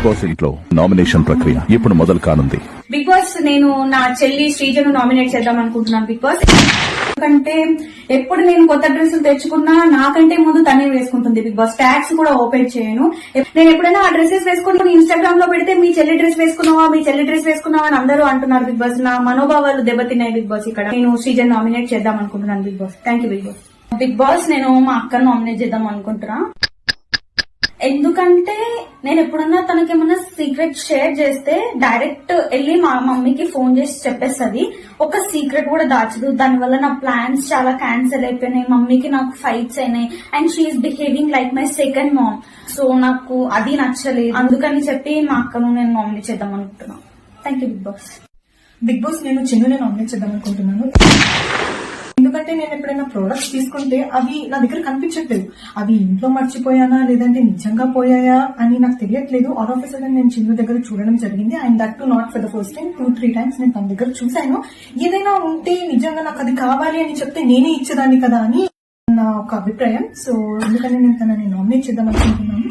Big boss ఇంట్లో nomination ప్రక్రియ ఇప్పుడు మొదలు కానుంది. బిగ్ బాస్ నేను నా చెల్లి శ్రీజను నామినేట్ చేద్దాం అనుకుంటున్నాను బిగ్ బాస్. ఎందుకంటే ఎప్పుడు నేను కొత్త డ్రెస్సులు తెచ్చుకున్నా నాకంటే ముందు తనే వేసుకుంటుంది బిగ్ బాస్. ట్యాగ్స్ కూడా ఓపెన్ చేయను. నేను ఎప్పుడైనా ఆ డ్రెస్సెస్ వేసుకుని ఇన్స్టాగ్రామ్ లో పెడితే మీ చెల్లి డ్రెస్ వేసుకున్నావా అని అందరూ అంటున్నారు బిగ్ బాస్. నా మనోభావాలు దెబ్బతిన్నాయి బిగ్ బాస్. ఇక్కడ నేను శ్రీజన్ నామినేట్ చేద్దాం అనుకుంటున్నాను big boss. Thank you big boss. Big boss నేను మా అక్కను నామినేట్ చేద్దాం అనుకుంటున్నా. ఎందుకంటే నేను ఎప్పుడన్నా తనకేమన్నా సీక్రెట్ షేర్ చేస్తే డైరెక్ట్ వెళ్ళి మా మమ్మీకి ఫోన్ చేసి చెప్పేస్తుంది. ఒక సీక్రెట్ కూడా దాచదు. దానివల్ల నా ప్లాన్స్ చాలా క్యాన్సిల్ అయిపోయినాయి. మమ్మీకి నాకు ఫైట్స్ అయినాయి. And she's behaving like my second mom. So నాకు అది నచ్చలేదు. అందుకని చెప్పి మా అక్కను నేను నామినేట్ చేద్దాం అనుకుంటున్నాను. Thank you big boss. Big boss నేను చిన్నుని నామినేట్ చేద్దాం అనుకుంటున్నాను. ఎందుకంటే నేను ఎప్పుడైనా ప్రోడక్ట్స్ తీసుకుంటే అవి నా దగ్గర కనిపించట్లేదు. అవి ఇంట్లో మర్చిపోయానా లేదంటే నిజంగా పోయాయా అని నాకు తెలియట్లేదు. ఆల్ ఆఫ్ సడన్ నేను చిన్ను దగ్గర చూడడం జరిగింది. And that to not for the first time, 2-3 times నేను తన దగ్గర చూశాను. ఏదైనా ఉంటే నిజంగా నాకు అది కావాలి అని చెప్తే నేనే ఇచ్చేదాన్ని కదా అని నా ఒక అభిప్రాయం. సో అందుకని నేను తనని నామినేట్ చేద్దాం అనుకుంటున్నాను.